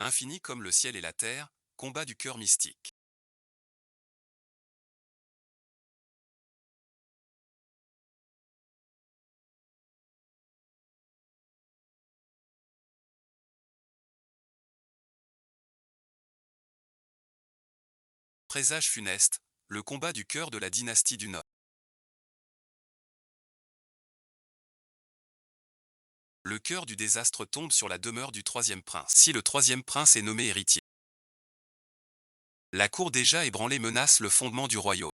Infini comme le ciel et la terre, combat du cœur mystique. Présage funeste, le combat du cœur de la dynastie du Nord. Le cœur du désastre tombe sur la demeure du troisième prince. Si le troisième prince est nommé héritier, la cour déjà ébranlée menace le fondement du royaume.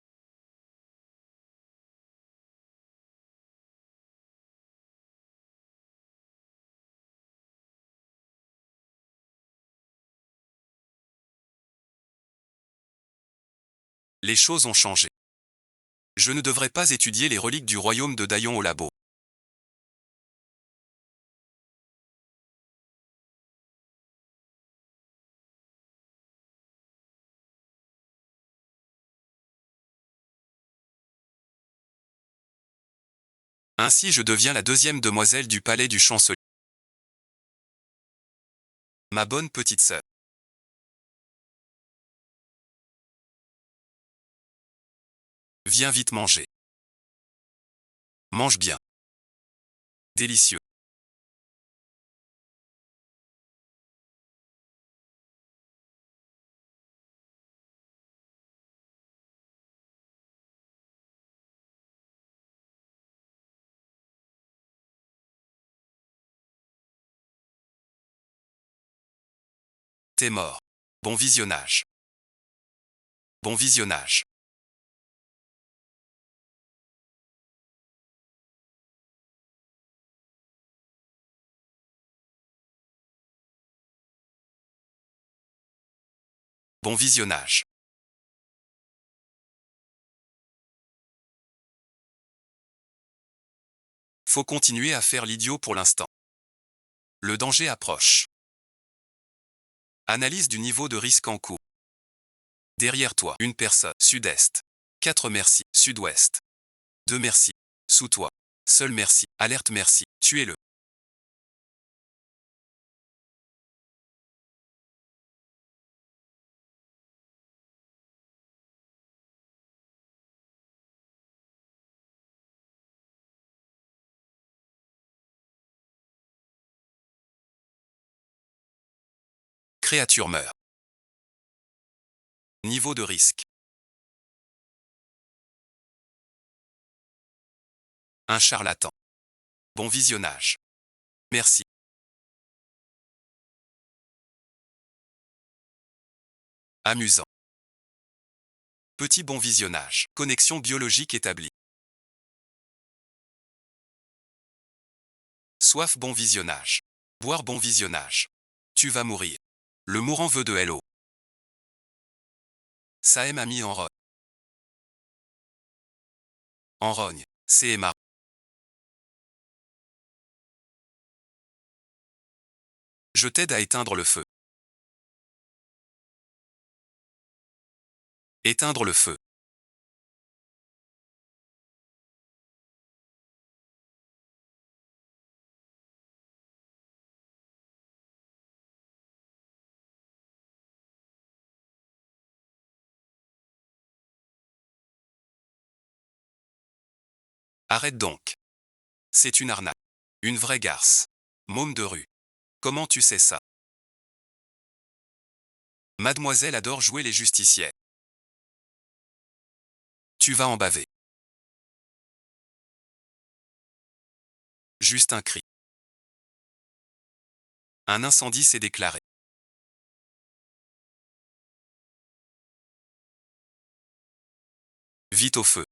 Les choses ont changé. Je ne devrais pas étudier les reliques du royaume de Daillon au labo. Ainsi je deviens la deuxième demoiselle du palais du chancelier. Ma bonne petite sœur. Viens vite manger. Mange bien. Délicieux. T'es mort. Bon visionnage. Bon visionnage. Bon visionnage. Faut continuer à faire l'idiot pour l'instant. Le danger approche. Analyse du niveau de risque en cours. Derrière toi, une personne, sud-est. 4 merci, sud-ouest. 2 merci, sous toi. Seul merci, alerte merci, tuez-le. Créature meurt. Niveau de risque. Un charlatan. Bon visionnage. Merci. Amusant. Petit bon visionnage. Connexion biologique établie. Soif bon visionnage. Boire bon visionnage. Tu vas mourir. Le mourant veut de Hello. Saem a mis en rogne. En rogne. CMA. Je t'aide à éteindre le feu. Éteindre le feu. Arrête donc. C'est une arnaque. Une vraie garce. Môme de rue. Comment tu sais ça? Mademoiselle adore jouer les justiciers. Tu vas en baver. Juste un cri. Un incendie s'est déclaré. Vite au feu.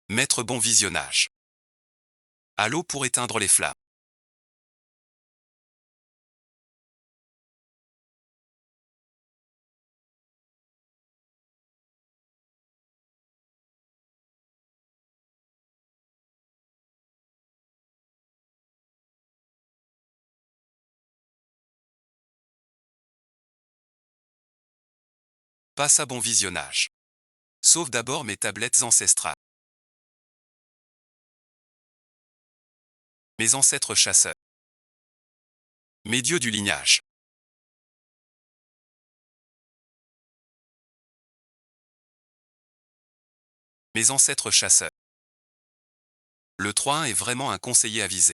Mettre bon visionnage. À l'eau pour éteindre les flammes. Passe à bon visionnage. Sauve d'abord mes tablettes ancestrales. Mes ancêtres chasseurs. Mes dieux du lignage. Mes ancêtres chasseurs. Le 3-1 est vraiment un conseiller avisé.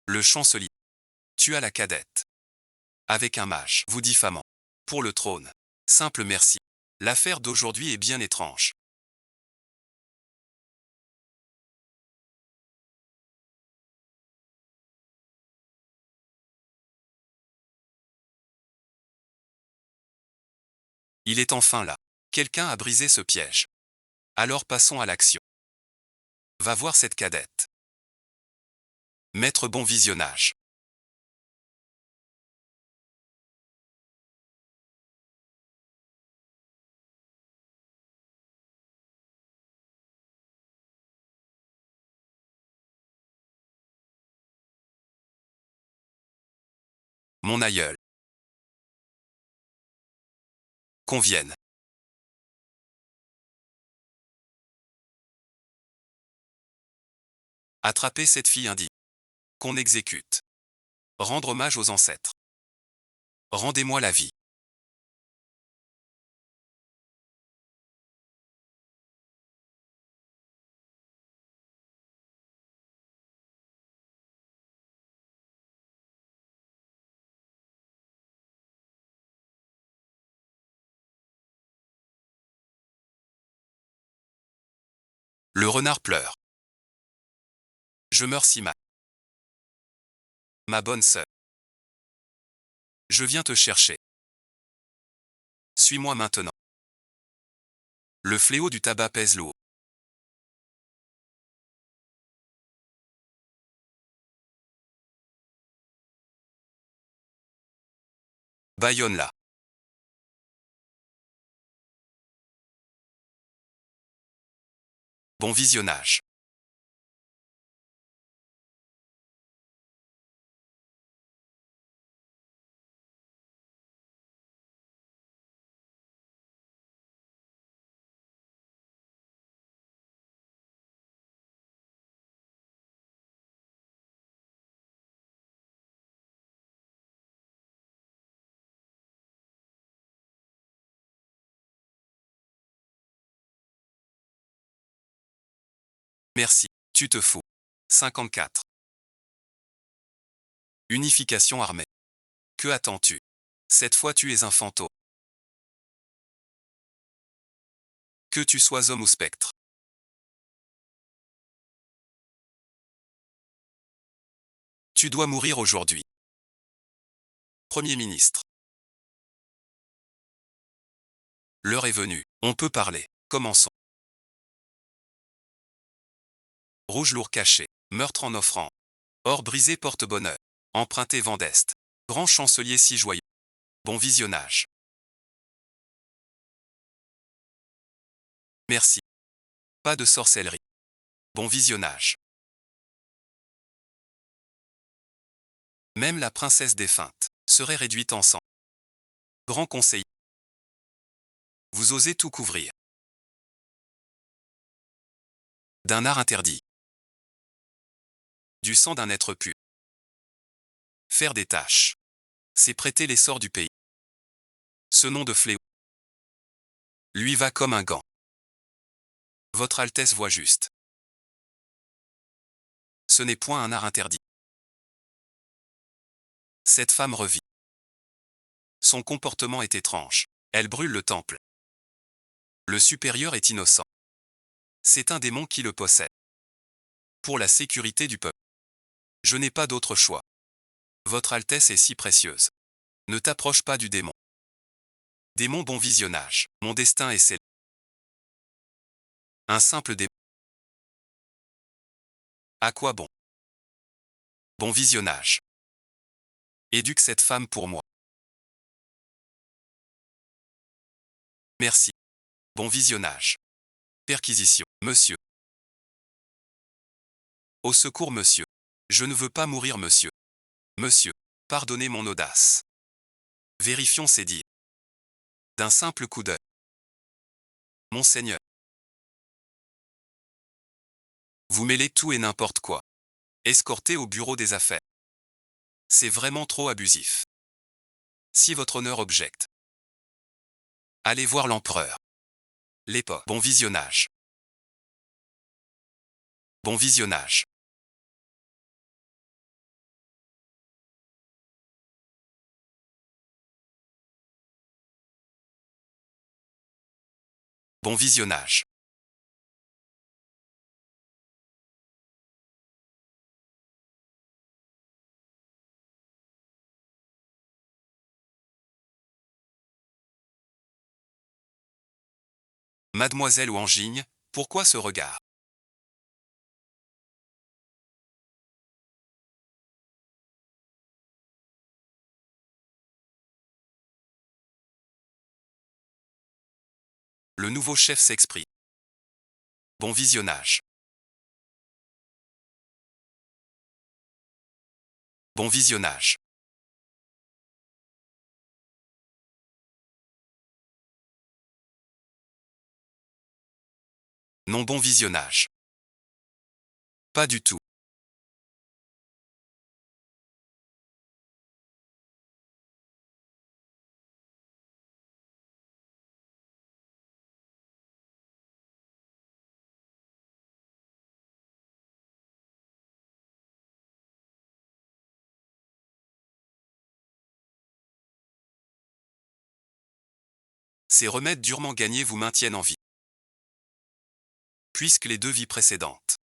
Le chancelier. Tu as la cadette. Avec un mage, vous diffamant. Pour le trône. Simple merci. L'affaire d'aujourd'hui est bien étrange. Il est enfin là. Quelqu'un a brisé ce piège. Alors passons à l'action. Va voir cette cadette. Maître bon visionnage. Mon aïeul. Convienne. Attraper cette fille indigne. Qu'on exécute. Rendre hommage aux ancêtres. Rendez-moi la vie. Le renard pleure. Je meurs si mal. Ma bonne sœur. Je viens te chercher. Suis-moi maintenant. Le fléau du tabac pèse lourd. Bâillonne-la. Bon visionnage. Merci. Tu te fous. 54. Unification armée. Que attends-tu? Cette fois tu es un fantôme. Que tu sois homme ou spectre. Tu dois mourir aujourd'hui. Premier ministre. L'heure est venue. On peut parler. Commençons. Rouge lourd caché. Meurtre en offrant. Or brisé porte bonheur. Emprunté vent d'est. Grand chancelier si joyeux. Bon visionnage. Merci. Pas de sorcellerie. Bon visionnage. Même la princesse défunte serait réduite en sang. Grand conseiller. Vous osez tout couvrir. D'un art interdit. Du sang d'un être pur. Faire des tâches. C'est prêter l'essor du pays. Ce nom de fléau lui va comme un gant. Votre Altesse voit juste. Ce n'est point un art interdit. Cette femme revit. Son comportement est étrange. Elle brûle le temple. Le supérieur est innocent. C'est un démon qui le possède. Pour la sécurité du peuple. Je n'ai pas d'autre choix. Votre Altesse est si précieuse. Ne t'approche pas du démon. Démon bon visionnage. Mon destin est scellé. Un simple démon. À quoi bon? Bon visionnage. Éduque cette femme pour moi. Merci. Bon visionnage. Perquisition. Monsieur. Au secours, monsieur. Je ne veux pas mourir, monsieur. Monsieur. Pardonnez mon audace. Vérifions ces dires. D'un simple coup d'œil. Monseigneur. Vous mêlez tout et n'importe quoi. Escorté au bureau des affaires. C'est vraiment trop abusif. Si votre honneur objecte, allez voir l'empereur. L'époque. Bon visionnage. Bon visionnage. Bon visionnage. Mademoiselle Ouangigne, pourquoi ce regard? Le nouveau chef s'exprime. Bon visionnage. Bon visionnage. Non bon visionnage. Pas du tout. Ces remèdes durement gagnés vous maintiennent en vie. Puisque les 2 vies précédentes.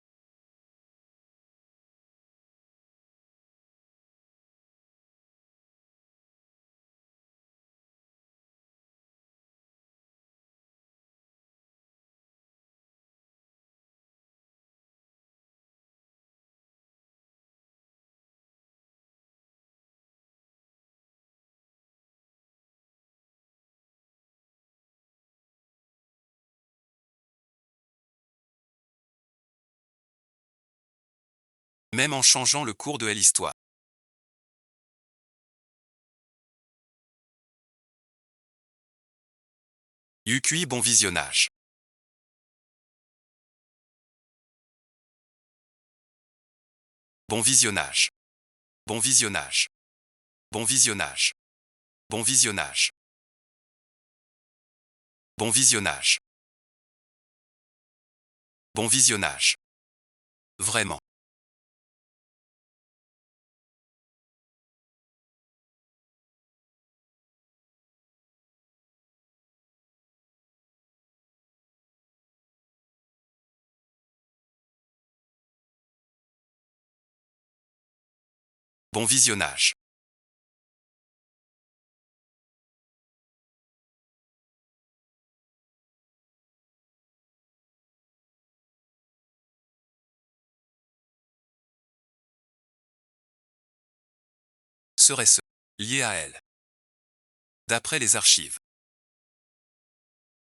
Même en changeant le cours de l'histoire. Yukui bon visionnage. Bon visionnage. Bon visionnage. Bon visionnage. Bon visionnage. Bon visionnage. Bon visionnage. Vraiment. Bon visionnage. Serait-ce lié à elle? D'après les archives.